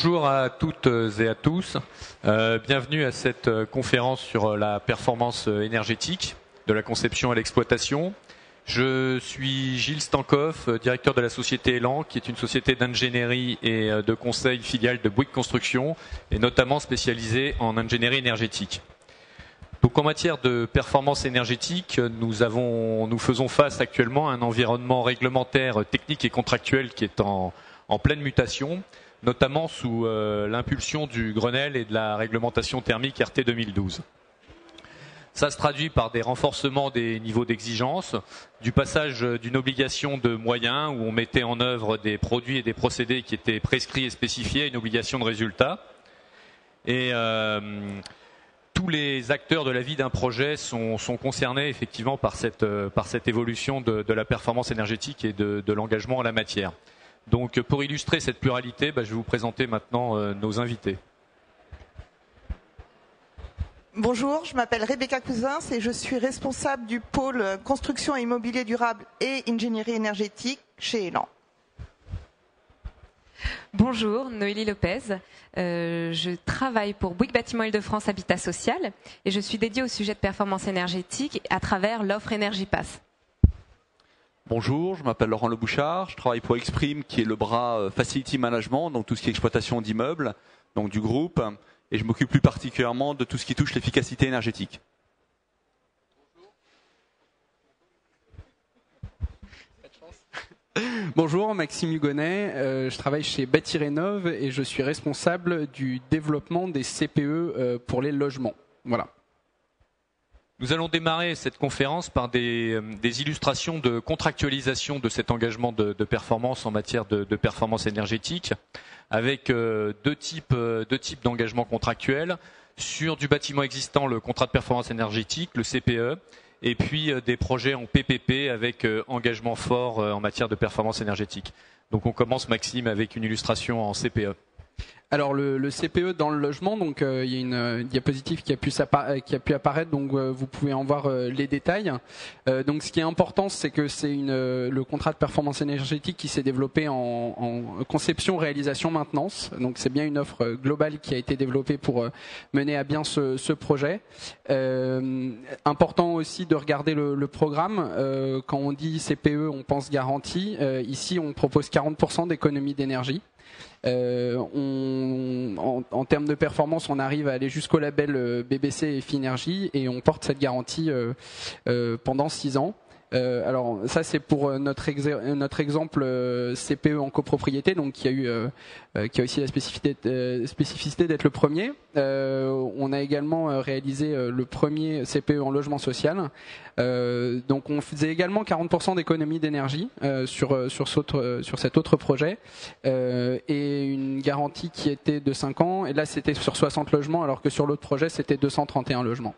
Bonjour à toutes et à tous. Bienvenue à cette conférence sur la performance énergétique, de la conception à l'exploitation. Je suis Gilles Stankoff, directeur de la société Elan, qui est une société d'ingénierie et de conseil filiale de Bouygues Construction, et notamment spécialisée en ingénierie énergétique. Donc en matière de performance énergétique, nous faisons face actuellement à un environnement réglementaire, technique et contractuel qui est en pleine mutation, notamment sous l'impulsion du Grenelle et de la réglementation thermique RT 2012. Ça se traduit par des renforcements des niveaux d'exigence, du passage d'une obligation de moyens où on mettait en œuvre des produits et des procédés qui étaient prescrits et spécifiés à une obligation de résultat. Et tous les acteurs de la vie d'un projet sont concernés effectivement par cette évolution de la performance énergétique et de l'engagement en la matière. Donc pour illustrer cette pluralité, je vais vous présenter maintenant nos invités. Bonjour, je m'appelle Rebecca Cousins et je suis responsable du pôle construction et immobilier durable et ingénierie énergétique chez Elan. Bonjour, Noélie Lopez. Je travaille pour Bouygues Bâtiment Île-de-France Habitat Social et je suis dédiée au sujet de performance énergétique à travers l'offre EnergyPass. Bonjour, je m'appelle Laurent Le Bouchard, je travaille pour Exprime qui est le bras Facility Management, donc tout ce qui est exploitation d'immeubles, donc du groupe, et je m'occupe plus particulièrement de tout ce qui touche l'efficacité énergétique. Bonjour, Maxime Hugonnet, je travaille chez Bâti-Rénov et je suis responsable du développement des CPE pour les logements. Voilà. Nous allons démarrer cette conférence par des illustrations de contractualisation de cet engagement de performance en matière de performance énergétique, avec deux types d'engagements contractuels. Sur du bâtiment existant, le contrat de performance énergétique, le CPE, et puis des projets en PPP avec engagement fort en matière de performance énergétique. Donc on commence, Maxime, avec une illustration en CPE. Alors le CPE dans le logement, donc il y a une diapositive qui a pu apparaître, donc vous pouvez en voir les détails. Donc ce qui est important, c'est que c'est le contrat de performance énergétique qui s'est développé en conception, réalisation, maintenance. Donc c'est bien une offre globale qui a été développée pour mener à bien ce projet. Important aussi de regarder le programme. Quand on dit CPE, on pense garantie. Ici, on propose 40% d'économie d'énergie. En termes de performance, on arrive à aller jusqu'au label BBC et Finergie et on porte cette garantie pendant 6 ans. Alors ça c'est pour notre exemple CPE en copropriété, donc qui a aussi la spécificité d'être le premier. On a également réalisé le premier CPE en logement social. Donc on faisait également 40% d'économie d'énergie sur cet autre projet et une garantie qui était de 5 ans. Et là c'était sur 60 logements, alors que sur l'autre projet c'était 231 logements.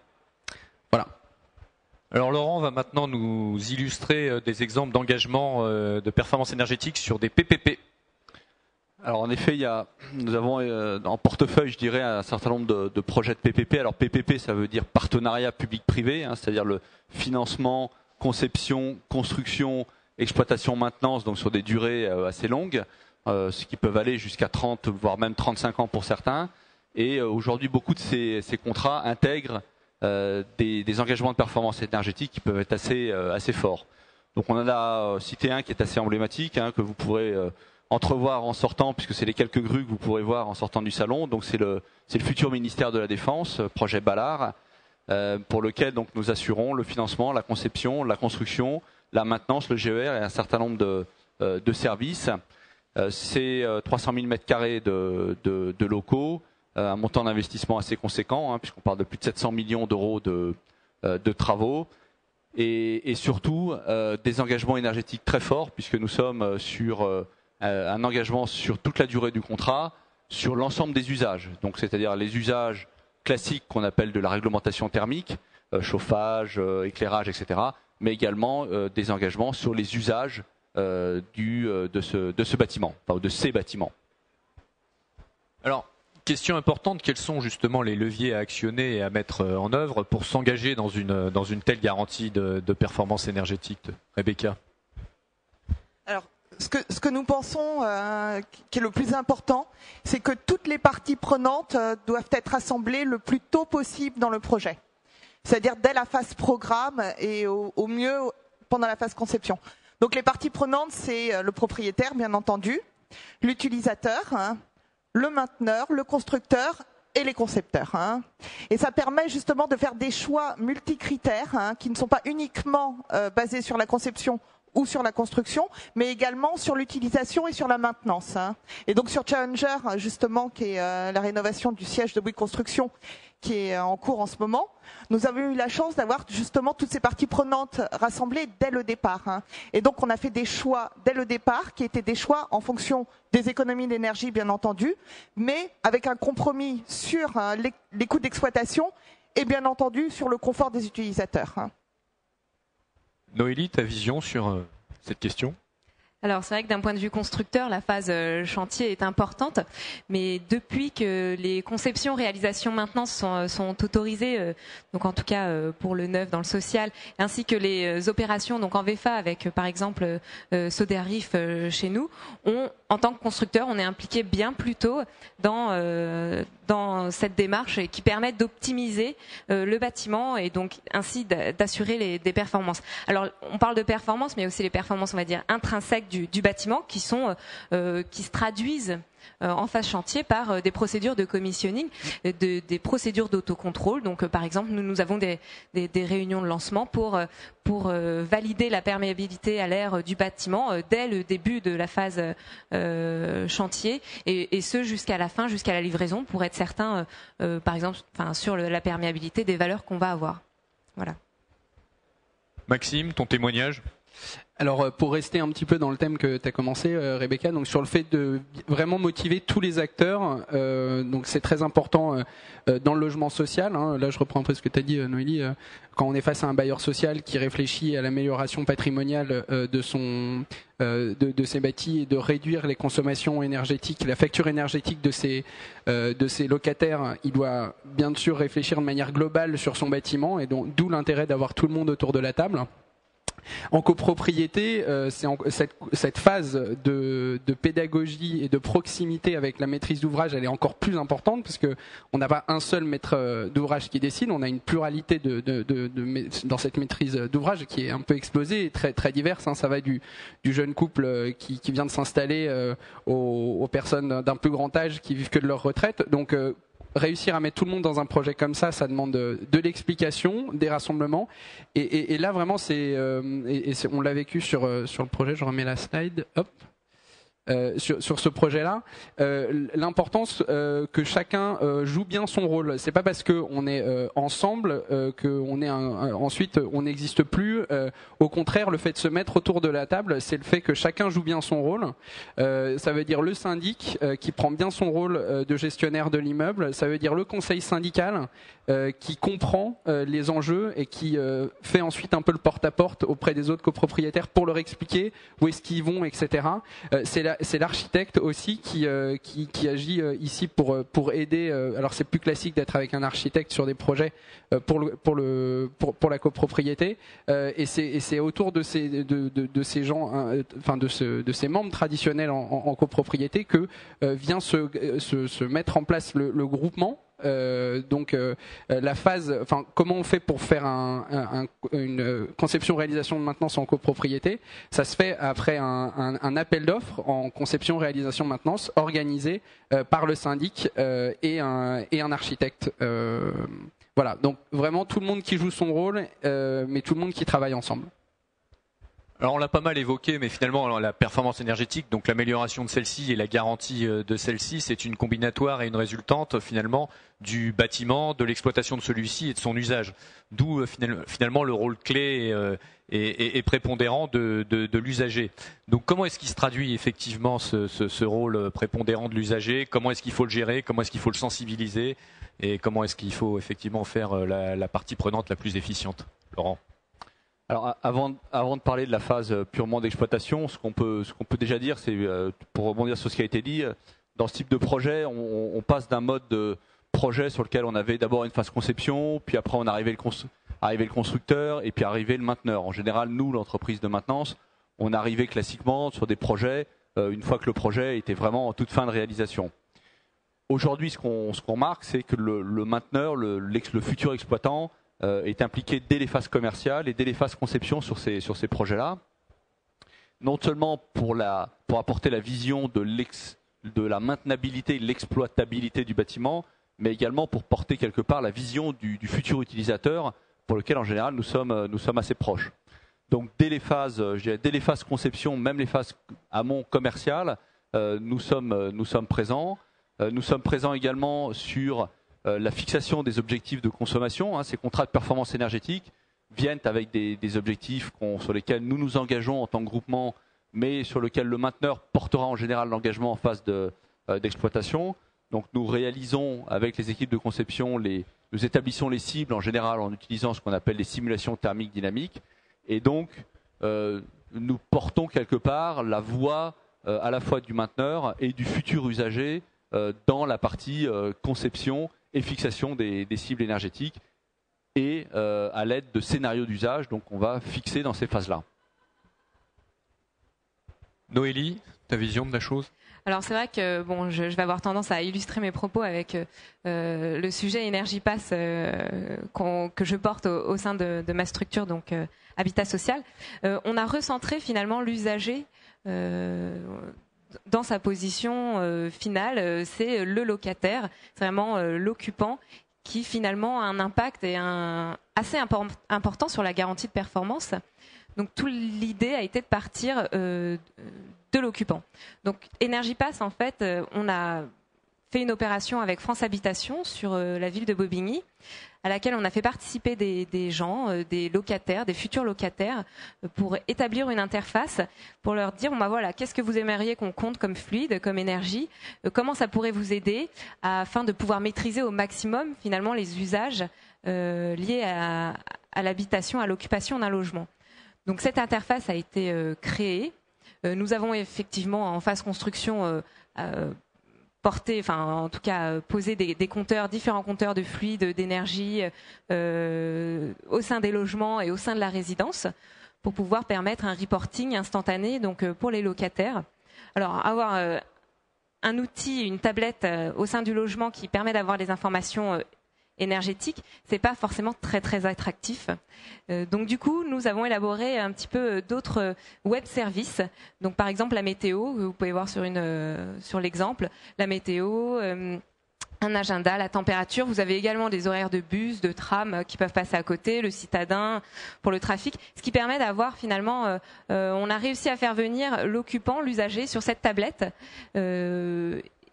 Voilà. Alors Laurent va maintenant nous illustrer des exemples d'engagement de performance énergétique sur des PPP. Alors en effet, nous avons en portefeuille, je dirais, un certain nombre de projets de PPP. Alors PPP, ça veut dire partenariat public-privé, c'est-à-dire le financement, conception, construction, exploitation, maintenance, donc sur des durées assez longues, ce qui peuvent aller jusqu'à 30, voire même 35 ans pour certains. Et aujourd'hui, beaucoup de ces contrats intègrent des engagements de performance énergétique qui peuvent être assez forts. Donc on en a cité un qui est assez emblématique, que vous pourrez entrevoir en sortant, puisque c'est les quelques grues que vous pourrez voir en sortant du salon. Donc c'est le futur ministère de la Défense, projet Ballard, pour lequel donc nous assurons le financement, la conception, la construction, la maintenance, le GER et un certain nombre de services. C'est 300 000 m² de locaux. Un montant d'investissement assez conséquent, puisqu'on parle de plus de 700 millions d'euros de travaux, et surtout des engagements énergétiques très forts, puisque nous sommes sur un engagement sur toute la durée du contrat, sur l'ensemble des usages, donc c'est-à-dire les usages classiques qu'on appelle de la réglementation thermique, chauffage, éclairage, etc., mais également des engagements sur les usages de ce bâtiment, enfin de ces bâtiments. Alors, question importante, quels sont justement les leviers à actionner et à mettre en œuvre pour s'engager dans une telle garantie de performance énergétique, Rebecca? Alors, ce que nous pensons qui est le plus important, c'est que toutes les parties prenantes doivent être assemblées le plus tôt possible dans le projet. C'est-à-dire dès la phase programme et au mieux pendant la phase conception. Donc les parties prenantes, c'est le propriétaire, bien entendu, l'utilisateur, le mainteneur, le constructeur et les concepteurs. Et ça permet justement de faire des choix multicritères qui ne sont pas uniquement basés sur la conception ou sur la construction, mais également sur l'utilisation et sur la maintenance. Et donc sur Challenger, justement, qui est la rénovation du siège de Bouygues Construction, qui est en cours en ce moment, nous avons eu la chance d'avoir justement toutes ces parties prenantes rassemblées dès le départ. Et donc on a fait des choix dès le départ, qui étaient des choix en fonction des économies d'énergie, bien entendu, mais avec un compromis sur les coûts d'exploitation et bien entendu sur le confort des utilisateurs. Noélie, ta vision sur cette question ? Alors c'est vrai que d'un point de vue constructeur, la phase chantier est importante, mais depuis que les conceptions, réalisations, maintenance sont autorisées, donc en tout cas pour le neuf dans le social, ainsi que les opérations donc en VFA avec par exemple Soderif chez nous, en tant que constructeur, on est impliqué bien plus tôt dans cette démarche qui permet d'optimiser le bâtiment et donc ainsi d'assurer des performances. Alors on parle de performances, mais aussi les performances, on va dire, intrinsèques du bâtiment qui se traduisent en phase chantier par des procédures de commissioning, des procédures d'autocontrôle. Donc par exemple, nous avons des réunions de lancement pour valider la perméabilité à l'air du bâtiment dès le début de la phase chantier et ce jusqu'à la fin, jusqu'à la livraison, pour être certain, par exemple, sur la perméabilité des valeurs qu'on va avoir. Voilà. Maxime, ton témoignage ? Alors pour rester un petit peu dans le thème que tu as commencé, Rebecca, donc sur le fait de vraiment motiver tous les acteurs, donc c'est très important dans le logement social. Là je reprends un peu ce que tu as dit, Noélie, quand on est face à un bailleur social qui réfléchit à l'amélioration patrimoniale de ses bâtis et de réduire les consommations énergétiques, la facture énergétique de ses locataires, il doit bien sûr réfléchir de manière globale sur son bâtiment et donc d'où l'intérêt d'avoir tout le monde autour de la table. En copropriété, cette phase de pédagogie et de proximité avec la maîtrise d'ouvrage, elle est encore plus importante parce que on n'a pas un seul maître d'ouvrage qui décide, on a une pluralité dans cette maîtrise d'ouvrage qui est un peu explosée et très très diverse. Ça va du jeune couple qui vient de s'installer aux personnes d'un plus grand âge qui vivent que de leur retraite. Donc réussir à mettre tout le monde dans un projet comme ça demande de l'explication, des rassemblements. Et là, vraiment, on l'a vécu sur le projet. Je remets la slide. Hop. Sur ce projet-là, l'importance que chacun joue bien son rôle. C'est pas parce qu'on est ensemble qu'on est ensuite on n'existe plus. Au contraire, le fait de se mettre autour de la table, c'est le fait que chacun joue bien son rôle. Ça veut dire le syndic qui prend bien son rôle de gestionnaire de l'immeuble. Ça veut dire le conseil syndical qui comprend les enjeux et qui fait ensuite un peu le porte-à-porte auprès des autres copropriétaires pour leur expliquer où est-ce qu'ils vont, etc. C'est l'architecte aussi qui agit ici pour aider. Alors c'est plus classique d'être avec un architecte sur des projets pour la copropriété et c'est autour de ces gens, de ces membres traditionnels en copropriété que vient se mettre en place le groupement. La phase, comment on fait pour faire une conception-réalisation de maintenance en copropriété? Ça se fait après un appel d'offres en conception-réalisation-maintenance organisé par le syndic et un architecte. Voilà, donc vraiment tout le monde qui joue son rôle, mais tout le monde qui travaille ensemble. Alors on l'a pas mal évoqué, mais finalement la performance énergétique, donc l'amélioration de celle-ci et la garantie de celle-ci, c'est une combinatoire et une résultante finalement du bâtiment, de l'exploitation de celui-ci et de son usage. D'où finalement le rôle clé et prépondérant de l'usager. Donc comment est-ce qu'il se traduit effectivement ce rôle prépondérant de l'usager? Comment est-ce qu'il faut le gérer? Comment est-ce qu'il faut le sensibiliser? Et comment est-ce qu'il faut effectivement faire la partie prenante la plus efficiente? Laurent? Alors avant de parler de la phase purement d'exploitation, ce qu'on peut déjà dire, c'est pour rebondir sur ce qui a été dit, dans ce type de projet, on passe d'un mode de projet sur lequel on avait d'abord une phase conception, puis après on arrivait le constructeur et puis arrivait le mainteneur. En général, nous, l'entreprise de maintenance, on arrivait classiquement sur des projets une fois que le projet était vraiment en toute fin de réalisation. Aujourd'hui, ce qu'on remarque, c'est que le mainteneur, le futur exploitant, est impliqué dès les phases commerciales et dès les phases conception sur ces projets-là. Non seulement pour apporter la vision de la maintenabilité et l'exploitabilité du bâtiment, mais également pour porter quelque part la vision du futur utilisateur, pour lequel en général nous sommes assez proches. Donc dès les phases conception, même les phases amont commerciales, nous sommes présents. Nous sommes présents également sur la fixation des objectifs de consommation. Ces contrats de performance énergétique viennent avec des objectifs sur lesquels nous nous engageons en tant que groupement, mais sur lesquels le mainteneur portera en général l'engagement en phase d'exploitation. Donc nous réalisons avec les équipes de conception, nous établissons les cibles en général en utilisant ce qu'on appelle les simulations thermiques dynamiques. Et donc nous portons quelque part la voix à la fois du mainteneur et du futur usager dans la partie conception et fixation des cibles énergétiques et à l'aide de scénarios d'usage, donc on va fixer dans ces phases-là. Noélie, ta vision de la chose? Alors c'est vrai que je vais avoir tendance à illustrer mes propos avec le sujet Energipass que je porte au sein de ma structure, donc Habitat Social. On a recentré finalement l'usager dans sa position finale, c'est le locataire, c'est vraiment l'occupant qui finalement a un impact assez important sur la garantie de performance. Donc toute l'idée a été de partir de l'occupant. Donc Energipass, en fait, on a fait une opération avec France Habitation sur la ville de Bobigny, à laquelle on a fait participer des gens, des locataires, des futurs locataires, pour établir une interface, pour leur dire voilà, qu'est-ce que vous aimeriez qu'on compte comme fluide, comme énergie, comment ça pourrait vous aider, afin de pouvoir maîtriser au maximum finalement les usages liés à l'habitation, à l'occupation d'un logement. Donc cette interface a été créée. Nous avons effectivement en phase construction posé des compteurs, différents compteurs de fluide, d'énergie au sein des logements et au sein de la résidence pour pouvoir permettre un reporting instantané donc pour les locataires. Alors avoir un outil, une tablette au sein du logement qui permet d'avoir des informations énergétique, c'est pas forcément très attractif. Donc du coup, nous avons élaboré un petit peu d'autres web services. Donc par exemple la météo, vous pouvez voir sur l'exemple, la météo, un agenda, la température. Vous avez également des horaires de bus, de tram qui peuvent passer à côté, le citadin pour le trafic, ce qui permet d'avoir finalement, on a réussi à faire venir l'occupant, l'usager sur cette tablette.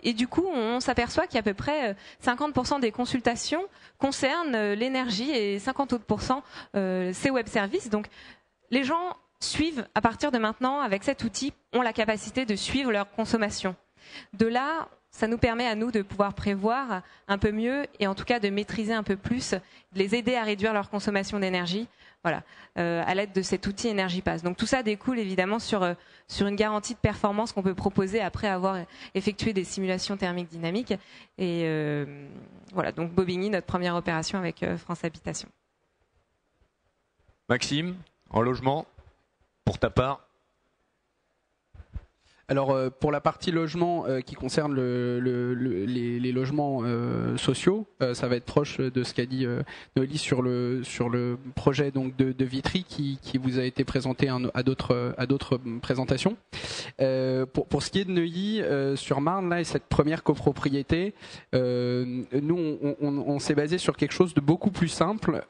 Et du coup, on s'aperçoit qu'à peu près 50% des consultations concernent l'énergie et 50 autres % ces web services. Donc, les gens suivent, à partir de maintenant, avec cet outil, ont la capacité de suivre leur consommation. De là, ça nous permet à nous de pouvoir prévoir un peu mieux et en tout cas de maîtriser un peu plus, de les aider à réduire leur consommation d'énergie. Voilà, à l'aide de cet outil Energipass. Donc tout ça découle évidemment sur une garantie de performance qu'on peut proposer après avoir effectué des simulations thermiques dynamiques. Et voilà, donc Bobigny, notre première opération avec France Habitation. Maxime, en logement, pour ta part? Alors pour la partie logement qui concerne les logements sociaux, ça va être proche de ce qu'a dit Noélie sur le projet donc de Vitry qui vous a été présenté à d'autres présentations. Pour ce qui est de Neuilly sur Marne là et cette première copropriété, nous on s'est basé sur quelque chose de beaucoup plus simple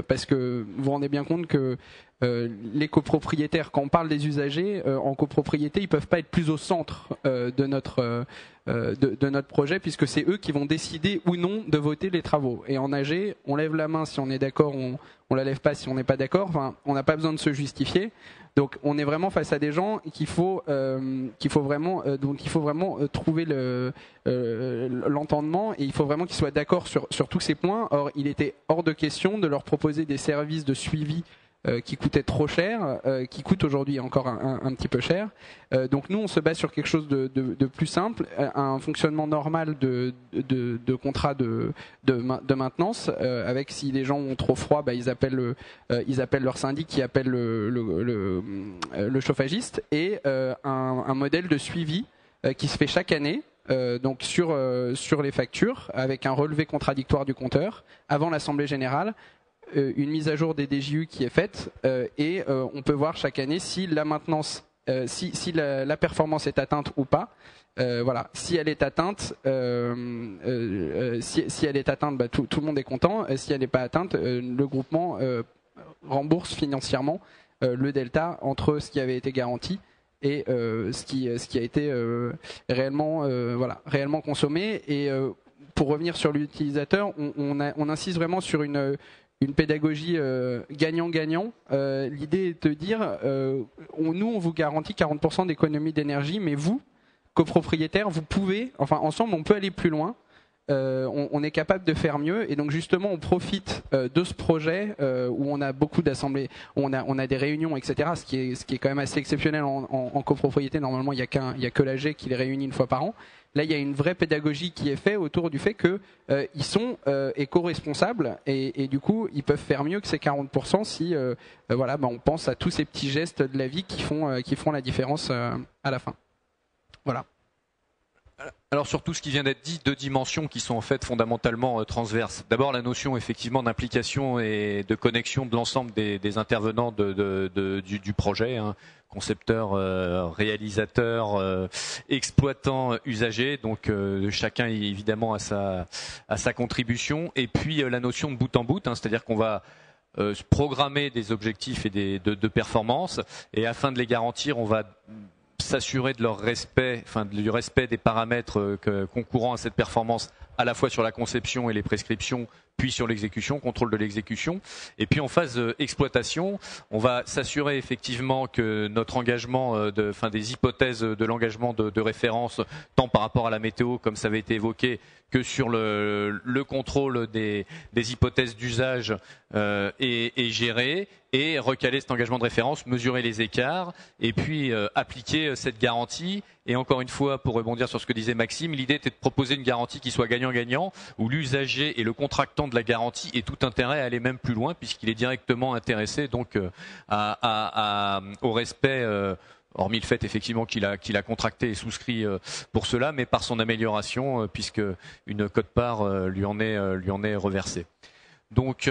parce que vous vous rendez bien compte que les copropriétaires, quand on parle des usagers en copropriété, ils peuvent pas être plus au centre de notre projet puisque c'est eux qui vont décider ou non de voter les travaux. Et en AG, on lève la main si on est d'accord, on la lève pas si on n'est pas d'accord. Enfin, on n'a pas besoin de se justifier. Donc, on est vraiment face à des gens qu'il faut vraiment trouver l'entendement et il faut vraiment qu'ils soient d'accord sur tous ces points. Or, il était hors de question de leur proposer des services de suivi qui coûtait trop cher, qui coûte aujourd'hui encore un petit peu cher. Donc nous, on se base sur quelque chose de plus simple, un fonctionnement normal de contrat de maintenance, avec si les gens ont trop froid, ils appellent leur syndic qui appelle le chauffagiste, et un modèle de suivi qui se fait chaque année. Donc sur les factures, avec un relevé contradictoire du compteur avant l'assemblée générale, une mise à jour des DJU qui est faite, et on peut voir chaque année si la maintenance, si la performance est atteinte ou pas. Voilà, si elle est atteinte, si elle est atteinte, tout le monde est content. Si elle n'est pas atteinte, le groupement rembourse financièrement le delta entre ce qui avait été garanti et ce qui a été réellement consommé. Et pour revenir sur l'utilisateur, on insiste vraiment sur une pédagogie gagnant-gagnant. L'idée est de dire, nous on vous garantit 40% d'économie d'énergie, mais vous, copropriétaires, vous pouvez, ensemble on peut aller plus loin. On est capable de faire mieux, et donc justement on profite de ce projet où on a beaucoup d'assemblées, on a des réunions, etc. Ce qui est quand même assez exceptionnel en copropriété. Normalement il y a que l'AG qui les réunit une fois par an. Là il y a une vraie pédagogie qui est faite autour du fait que ils sont éco-responsables, et du coup ils peuvent faire mieux que ces 40% si on pense à tous ces petits gestes de la vie qui font la différence à la fin. Voilà. Alors surtout ce qui vient d'être dit, deux dimensions qui sont en fait fondamentalement transverses. D'abord la notion effectivement d'implication et de connexion de l'ensemble des intervenants du projet, concepteurs, réalisateurs, exploitants, usagers. Donc chacun évidemment a sa contribution. Et puis la notion de bout en bout, c'est-à-dire qu'on va programmer des objectifs et de performance, et afin de les garantir, on va s'assurer de leur respect, du respect des paramètres concourant à cette performance, à la fois sur la conception et les prescriptions, puis sur l'exécution, contrôle de l'exécution. Et puis en phase exploitation, on va s'assurer effectivement que notre engagement, des hypothèses de l'engagement de référence, tant par rapport à la météo, comme ça avait été évoqué, que sur le contrôle des hypothèses d'usage est géré, et recaler cet engagement de référence, mesurer les écarts, et puis appliquer cette garantie. Et encore une fois, pour rebondir sur ce que disait Maxime, l'idée était de proposer une garantie qui soit gagnant-gagnant, où l'usager et le contractant de la garantie aient tout intérêt à aller même plus loin, puisqu'il est directement intéressé donc au respect, hormis le fait effectivement qu'il a contracté et souscrit pour cela, mais par son amélioration, puisque une quote-part lui en est reversée. Donc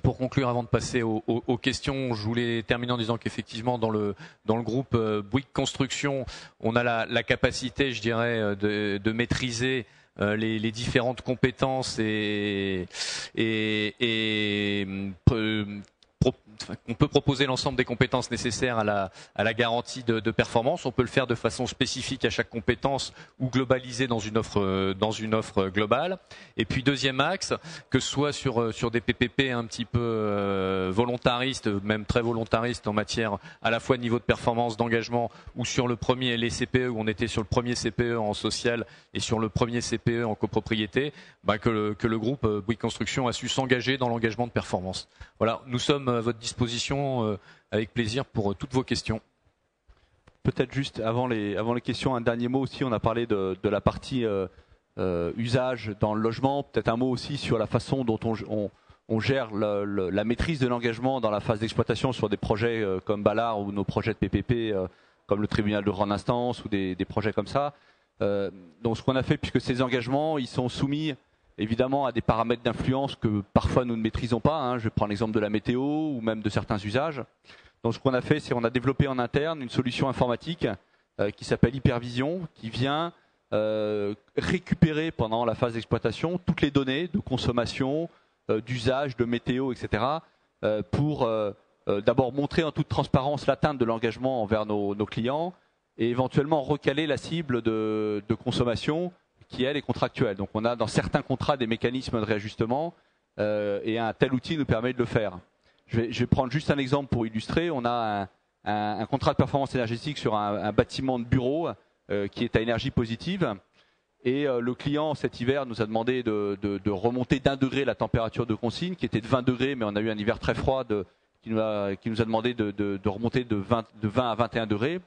pour conclure, avant de passer aux questions, je voulais terminer en disant qu'effectivement dans le groupe Bouygues Construction, on a la capacité, je dirais, de maîtriser les différentes compétences et on peut proposer l'ensemble des compétences nécessaires à la garantie de performance. On peut le faire de façon spécifique à chaque compétence ou globalisée dans une offre globale. Et puis deuxième axe, que ce soit sur des PPP un petit peu volontaristes, même très volontaristes en matière à la fois de niveau de performance, d'engagement, ou sur le premier, les CPE, où on était sur le premier CPE en social et sur le premier CPE en copropriété, que le groupe Bouygues Construction a su s'engager dans l'engagement de performance. Voilà, nous sommes à votre disposition avec plaisir pour toutes vos questions. Peut-être juste avant les questions, un dernier mot aussi. On a parlé de la partie usage dans le logement. Peut-être un mot aussi sur la façon dont on gère la maîtrise de l'engagement dans la phase d'exploitation sur des projets comme Ballard ou nos projets de PPP comme le tribunal de grande instance ou des projets comme ça. Donc ce qu'on a fait, puisque ces engagements ils sont soumis évidemment à des paramètres d'influence que parfois nous ne maîtrisons pas. Je vais prendre l'exemple de la météo ou même de certains usages. Donc ce qu'on a fait, c'est qu'on a développé en interne une solution informatique qui s'appelle Hypervision, qui vient récupérer pendant la phase d'exploitation toutes les données de consommation, d'usage, de météo, etc. Pour d'abord montrer en toute transparence l'atteinte de l'engagement envers nos clients et éventuellement recaler la cible de consommation qui elle est contractuelle. Donc on a dans certains contrats des mécanismes de réajustement et un tel outil nous permet de le faire. Je vais prendre juste un exemple pour illustrer. On a un contrat de performance énergétique sur un bâtiment de bureau qui est à énergie positive. Et le client cet hiver nous a demandé de remonter d'1 degré la température de consigne, qui était de 20 degrés, mais on a eu un hiver très froid qui nous a demandé de remonter de 20 à 21 degrés.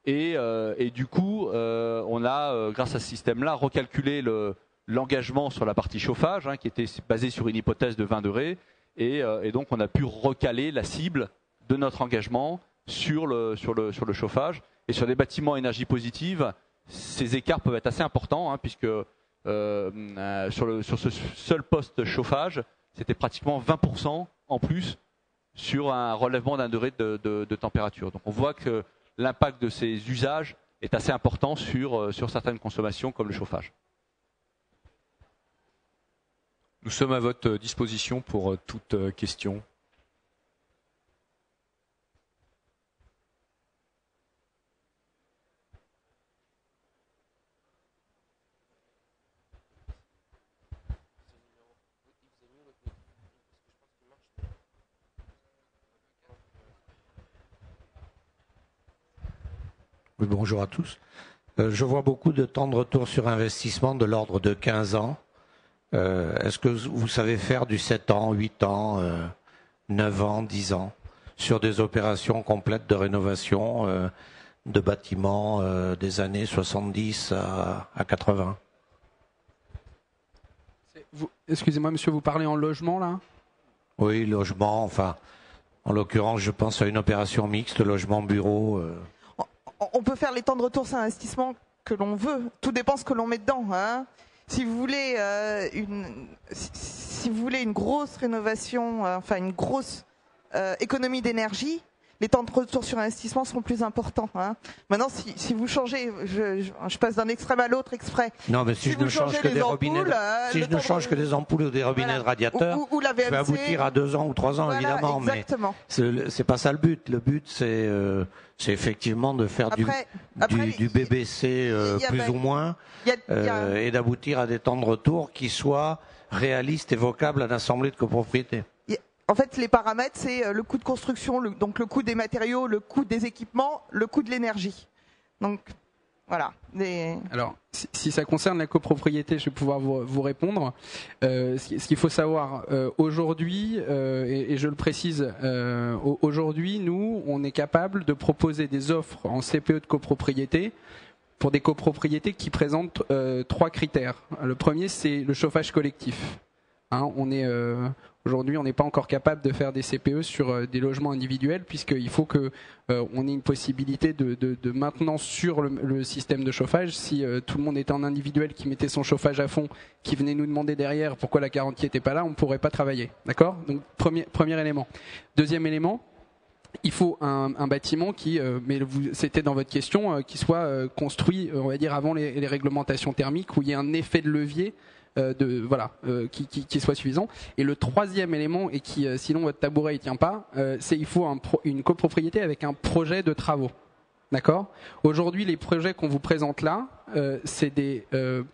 Et du coup, on a, grâce à ce système-là, recalculé l'engagement sur la partie chauffage, qui était basé sur une hypothèse de 20 degrés. Et donc, on a pu recaler la cible de notre engagement sur le chauffage. Et sur les bâtiments énergie positive, ces écarts peuvent être assez importants, puisque sur ce seul poste chauffage, c'était pratiquement 20% en plus sur un relèvement d'1 degré de température. Donc on voit que l'impact de ces usages est assez important sur certaines consommations comme le chauffage. Nous sommes à votre disposition pour toute question. Oui, bonjour à tous. Je vois beaucoup de temps de retour sur investissement de l'ordre de 15 ans. Est-ce que vous savez faire du 7 ans, 8 ans, 9 ans, 10 ans sur des opérations complètes de rénovation de bâtiments des années 70 à 80? Excusez-moi, monsieur, vous parlez en logement, là? Oui, logement, enfin, en l'occurrence, je pense à une opération mixte, logement-bureau. On peut faire les temps de retour sur investissement que l'on veut. Tout dépend ce que l'on met dedans. Si vous voulez une grosse rénovation, enfin une grosse économie d'énergie, les temps de retour sur investissement seront plus importants. Maintenant, si vous changez, je passe d'un extrême à l'autre exprès. Non, mais si je ne change que des robinets, si je ne change que des ampoules ou des robinets de radiateurs, ou la VMC, je vais aboutir à 2 ans ou 3 ans, évidemment. Exactement. Mais c'est pas ça le but. Le but, c'est effectivement de faire du BBC plus ou moins, et d'aboutir à des temps de retour qui soient réalistes et vocables à l'Assemblée de copropriété. En fait, les paramètres, c'est le coût de construction, donc le coût des matériaux, le coût des équipements, le coût de l'énergie. Donc, voilà. Alors, si ça concerne la copropriété, je vais pouvoir vous répondre. Ce qu'il faut savoir aujourd'hui, et je le précise, aujourd'hui, nous, on est capable de proposer des offres en CPE de copropriété pour des copropriétés qui présentent 3 critères. Le premier, c'est le chauffage collectif. Aujourd'hui, on n'est pas encore capable de faire des CPE sur des logements individuels, puisqu'il faut que on ait une possibilité de maintenance sur le système de chauffage. Si tout le monde était en individuel, qui mettait son chauffage à fond, qui venait nous demander derrière pourquoi la garantie n'était pas là, on ne pourrait pas travailler. D'accord? Donc premier élément. Deuxième élément, il faut un bâtiment qui, c'était dans votre question, qui soit construit, on va dire, avant les réglementations thermiques, où il y ait un effet de levier qui soit suffisant. Et le troisième élément, et qui sinon votre tabouret il tient pas, c'est il faut une copropriété avec un projet de travaux. D'accord? Aujourd'hui, les projets qu'on vous présente là, c'est des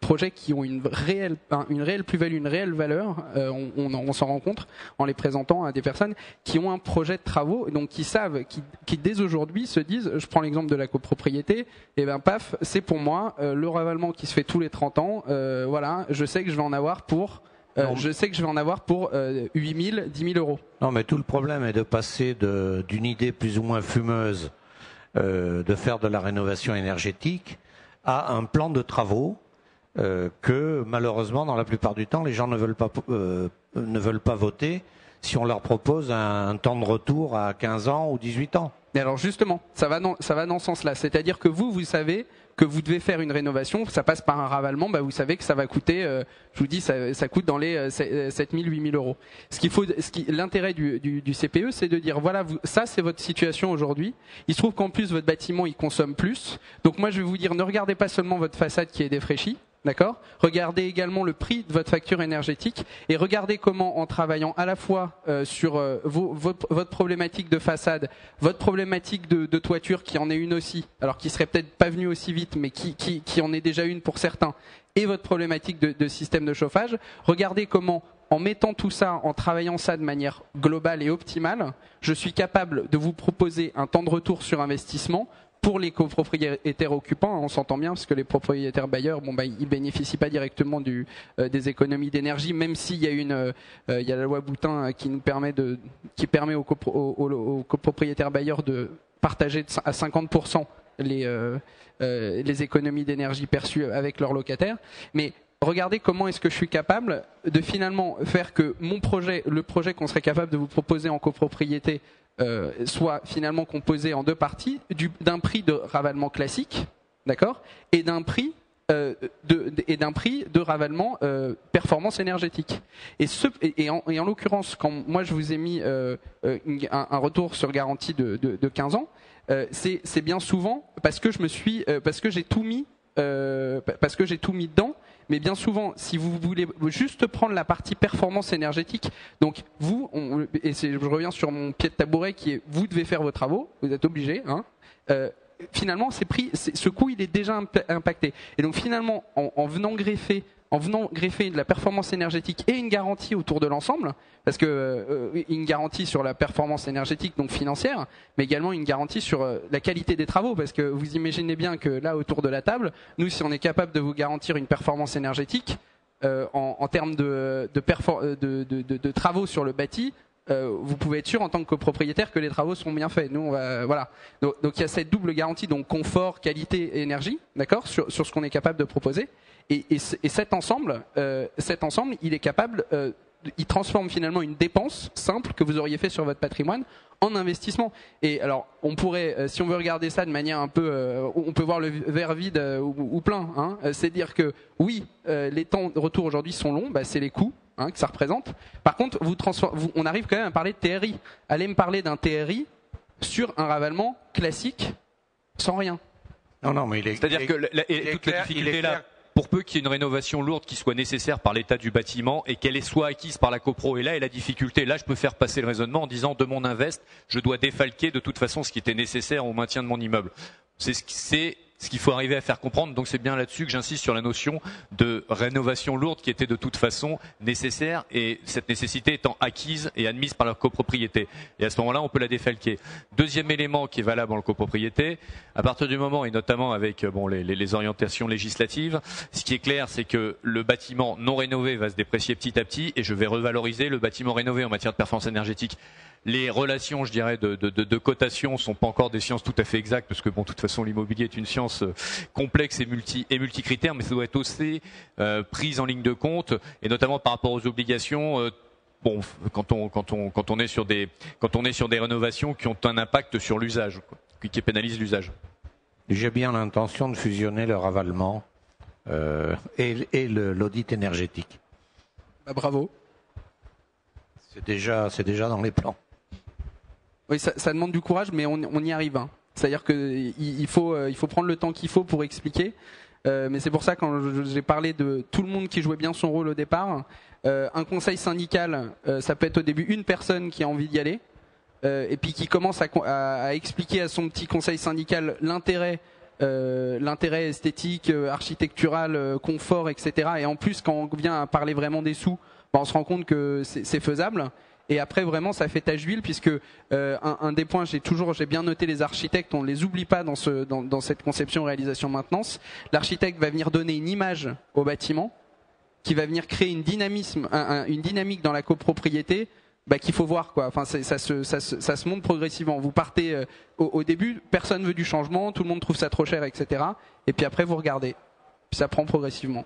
projets qui ont une réelle plus-value, une réelle valeur. On s'en rend compte en les présentant à des personnes qui ont un projet de travaux, donc qui savent, qui dès aujourd'hui se disent, je prends l'exemple de la copropriété, et ben paf, c'est pour moi le ravalement qui se fait tous les 30 ans. Voilà, je sais que je vais en avoir pour 8 000, 10 000 euros. Non, mais tout le problème est de passer d'une idée plus ou moins fumeuse de faire de la rénovation énergétique à un plan de travaux que malheureusement dans la plupart du temps les gens ne veulent pas voter si on leur propose un temps de retour à 15 ans ou 18 ans. Mais alors justement, ça va dans ce sens-là. C'est-à-dire que vous savez que vous devez faire une rénovation, ça passe par un ravalement, vous savez que ça va coûter, je vous dis, ça coûte dans les 7 000, 8 000 euros. L'intérêt du CPE, c'est de dire, voilà, ça c'est votre situation aujourd'hui. Il se trouve qu'en plus votre bâtiment, il consomme plus. Donc moi, je vais vous dire, ne regardez pas seulement votre façade qui est défraîchie. D'accord? Regardez également le prix de votre facture énergétique et regardez comment, en travaillant à la fois sur votre problématique de façade, votre problématique de toiture qui en est une aussi, alors qui serait peut-être pas venue aussi vite, mais qui en est déjà une pour certains, et votre problématique de système de chauffage, regardez comment, en mettant tout ça, en travaillant ça de manière globale et optimale, je suis capable de vous proposer un temps de retour sur investissement pour les copropriétaires occupants, on s'entend bien parce que les propriétaires bailleurs, ils bénéficient pas directement des économies d'énergie, même s'il y a il y a la loi Boutin qui permet aux copropriétaires bailleurs de partager à 50% les économies d'énergie perçues avec leurs locataires. Mais regardez comment est-ce que je suis capable de finalement faire que le projet qu'on serait capable de vous proposer en copropriété soit finalement composé en deux parties, d'un prix de ravalement classique, d'accord, et d'un prix de ravalement performance énergétique. Et en l'occurrence, quand moi je vous ai mis un retour sur garantie de 15 ans, c'est bien souvent parce que j'ai tout mis dedans. Mais bien souvent, si vous voulez juste prendre la partie performance énergétique, donc je reviens sur mon pied de tabouret qui est, vous devez faire vos travaux, vous êtes obligés, finalement, ce coût, il est déjà impacté. Et donc finalement, en venant greffer de la performance énergétique et une garantie autour de l'ensemble, parce que une garantie sur la performance énergétique, donc financière, mais également une garantie sur la qualité des travaux, parce que vous imaginez bien que là, autour de la table, nous, si on est capable de vous garantir une performance énergétique en termes de travaux sur le bâti, vous pouvez être sûr en tant que copropriétaire que les travaux sont bien faits. Nous, voilà. Donc il y a cette double garantie, donc confort, qualité et énergie, d'accord, sur ce qu'on est capable de proposer. Et cet ensemble, il est capable, il transforme finalement une dépense simple que vous auriez fait sur votre patrimoine en investissement. Et alors, on pourrait, si on veut regarder ça de manière un peu, on peut voir le verre vide ou plein. C'est dire que oui, les temps de retour aujourd'hui sont longs, c'est les coûts que ça représente. Par contre, on arrive quand même à parler de TRI. Allez me parler d'un TRI sur un ravalement classique sans rien. Non, mais c'est-à-dire que toute la difficulté est là. Pour peu qu'il y ait une rénovation lourde qui soit nécessaire par l'état du bâtiment et qu'elle soit acquise par la copro, et là est la difficulté. Là, je peux faire passer le raisonnement en disant de mon invest, je dois défalquer de toute façon ce qui était nécessaire au maintien de mon immeuble. C'est ce qu'il faut arriver à faire comprendre. Donc c'est bien là-dessus que j'insiste sur la notion de rénovation lourde qui était de toute façon nécessaire, et cette nécessité étant acquise et admise par la copropriété. Et à ce moment-là, on peut la défalquer. Deuxième élément qui est valable en copropriété, à partir du moment, et notamment avec les orientations législatives, ce qui est clair, c'est que le bâtiment non rénové va se déprécier petit à petit, et je vais revaloriser le bâtiment rénové en matière de performance énergétique. Les relations, je dirais, de cotation sont pas encore des sciences tout à fait exactes, parce que de toute façon, l'immobilier est une science complexe et multicritère, mais ça doit être aussi prise en ligne de compte, et notamment par rapport aux obligations. Quand on est sur des rénovations qui ont un impact sur l'usage, qui pénalisent l'usage. J'ai bien l'intention de fusionner le ravalement et l'audit énergétique. Bravo. C'est déjà dans les plans. Oui, ça demande du courage, mais on y arrive. C'est-à-dire qu'il faut prendre le temps qu'il faut pour expliquer. Mais c'est pour ça, quand j'ai parlé de tout le monde qui jouait bien son rôle au départ, un conseil syndical, ça peut être au début une personne qui a envie d'y aller, et puis qui commence à expliquer à son petit conseil syndical l'intérêt esthétique, architectural, confort, etc. Et en plus, quand on vient à parler vraiment des sous, on se rend compte que c'est faisable. Et après, vraiment, ça fait tache d'huile, puisque un des points, j'ai bien noté les architectes, on ne les oublie pas dans cette conception, réalisation, maintenance. L'architecte va venir donner une image au bâtiment, qui va venir créer une dynamique dans la copropriété, qu'il faut voir, quoi. Enfin, ça se monte progressivement. Vous partez au début, personne veut du changement, tout le monde trouve ça trop cher, etc. Et puis après, vous regardez. Puis ça prend progressivement.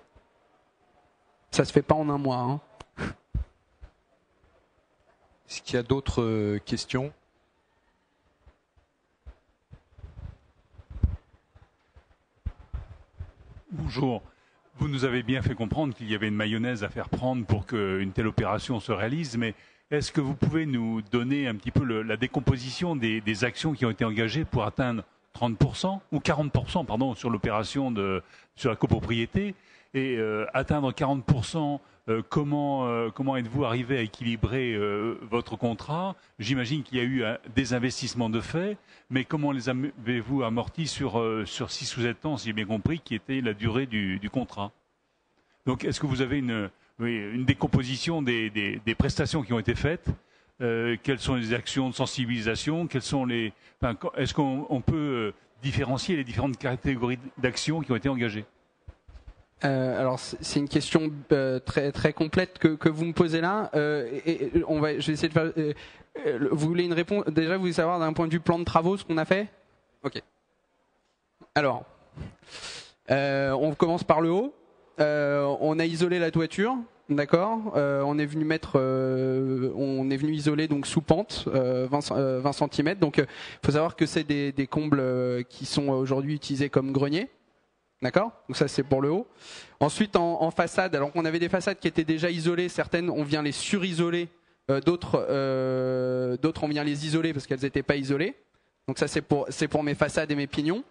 Ça se fait pas en un mois. Est-ce qu'il y a d'autres questions ? Bonjour. Vous nous avez bien fait comprendre qu'il y avait une mayonnaise à faire prendre pour qu'une telle opération se réalise, mais est-ce que vous pouvez nous donner un petit peu la décomposition des actions qui ont été engagées pour atteindre 30% ou 40%, pardon, sur l'opération sur la copropriété, et atteindre 40%? Comment êtes-vous arrivé à équilibrer votre contrat? J'imagine qu'il y a eu des investissements de fait, mais comment les avez-vous amortis sur 6 ou 7 ans, si j'ai bien compris, qui était la durée du contrat? Donc, est-ce que vous avez une décomposition des prestations qui ont été faites? Quelles sont les actions de sensibilisation? Est-ce qu'on peut différencier les différentes catégories d'actions qui ont été engagées? Alors c'est une question très très complète que vous me posez là. Je vais essayer de faire. Vous voulez une réponse? Déjà, vous voulez savoir d'un point de vue plan de travaux ce qu'on a fait? Ok. Alors, on commence par le haut. On a isolé la toiture, d'accord. On est venu isoler donc sous pente 20 cm. Donc, il faut savoir que c'est des combles qui sont aujourd'hui utilisés comme greniers. D'accord. Donc ça c'est pour le haut. Ensuite en façade, alors qu'on avait des façades qui étaient déjà isolées, certaines on vient les surisoler, d'autres on vient les isoler parce qu'elles n'étaient pas isolées. Donc ça c'est pour mes façades et mes pignons.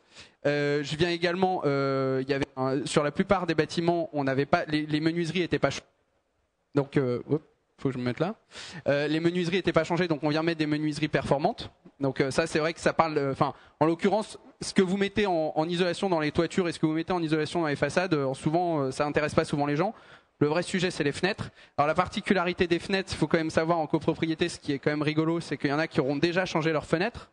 Je viens également, il y avait sur la plupart des bâtiments, on n'avait pas les menuiseries n'étaient pas changées. Donc faut que je me mette là. Les menuiseries n'étaient pas changées, donc on vient mettre des menuiseries performantes. Donc ça c'est vrai que ça parle. Enfin, en l'occurrence, ce que vous mettez en isolation dans les toitures et ce que vous mettez en isolation dans les façades, souvent ça intéresse pas souvent les gens. Le vrai sujet c'est les fenêtres. Alors la particularité des fenêtres, il faut quand même savoir en copropriété, ce qui est quand même rigolo, c'est qu'il y en a qui auront déjà changé leurs fenêtres.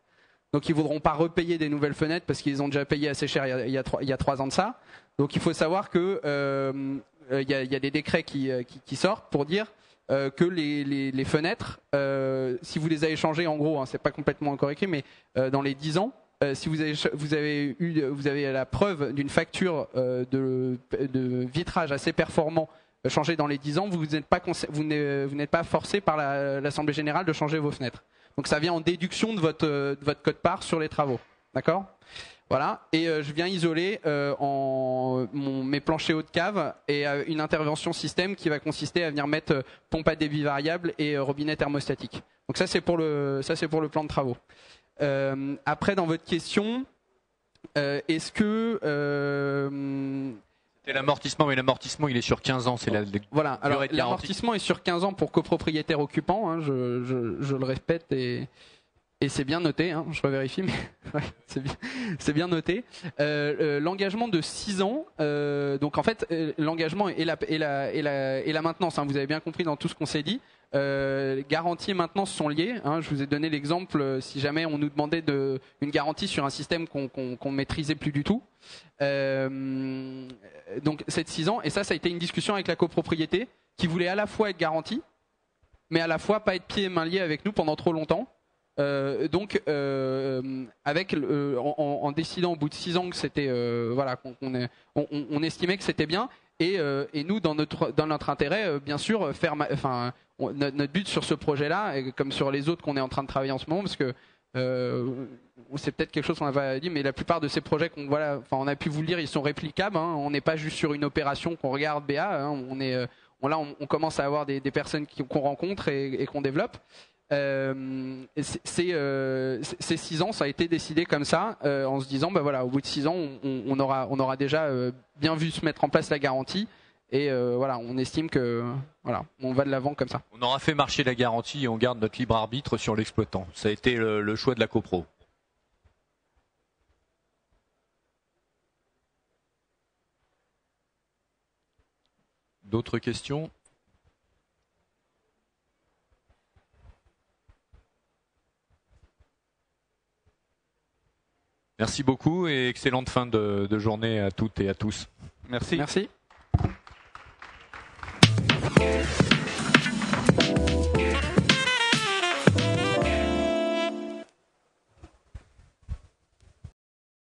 Donc ils voudront pas repayer des nouvelles fenêtres parce qu'ils ont déjà payé assez cher il y a 3 ans de ça. Donc il faut savoir que il y a des décrets qui sortent pour dire que les fenêtres, si vous les avez changées, en gros, c'est pas complètement encore écrit, mais dans les 10 ans, si vous avez la preuve d'une facture de vitrage assez performant changé dans les 10 ans, vous n'êtes pas forcé par l'Assemblée générale de changer vos fenêtres. Donc ça vient en déduction de votre quote-part sur les travaux, d'accord ? Voilà, et je viens isoler mes planchers haut de cave et une intervention système qui va consister à venir mettre pompe à débit variable et robinet thermostatique. Donc ça c'est pour le plan de travaux. Après dans votre question, est-ce que c'est l'amortissement, mais l'amortissement il est sur 15 ans, c'est la voilà. Alors durée de garantie. L'amortissement est sur 15 ans pour copropriétaire occupant, hein, je le répète et c'est bien noté, hein, je revérifie, mais ouais, c'est bien noté. L'engagement de 6 ans, donc en fait l'engagement et la maintenance, hein, vous avez bien compris dans tout ce qu'on s'est dit. Garantie et maintenance sont liés. Hein, je vous ai donné l'exemple si jamais on nous demandait une garantie sur un système qu'on maîtrisait plus du tout. Donc c'est de 6 ans et ça a été une discussion avec la copropriété qui voulait à la fois être garantie, mais à la fois pas être pieds et mains liés avec nous pendant trop longtemps. Donc en décidant au bout de 6 ans que c'était voilà on estimait que c'était bien et nous dans notre intérêt bien sûr faire notre but sur ce projet-là comme sur les autres qu'on est en train de travailler en ce moment parce que c'est peut-être quelque chose qu'on n'a pas dit mais la plupart de ces projets on a pu vous le dire ils sont réplicables, hein, on n'est pas juste sur une opération qu'on regarde BA, hein, on commence à avoir des personnes qu'on rencontre et qu'on développe. Ces 6 ans, ça a été décidé comme ça, en se disant, voilà, au bout de 6 ans, on aura déjà bien vu se mettre en place la garantie, et voilà, on estime que voilà, on va de l'avant comme ça. On aura fait marcher la garantie et on garde notre libre arbitre sur l'exploitant. Ça a été le choix de la copro. D'autres questions ? Merci beaucoup et excellente fin de journée à toutes et à tous. Merci. Merci.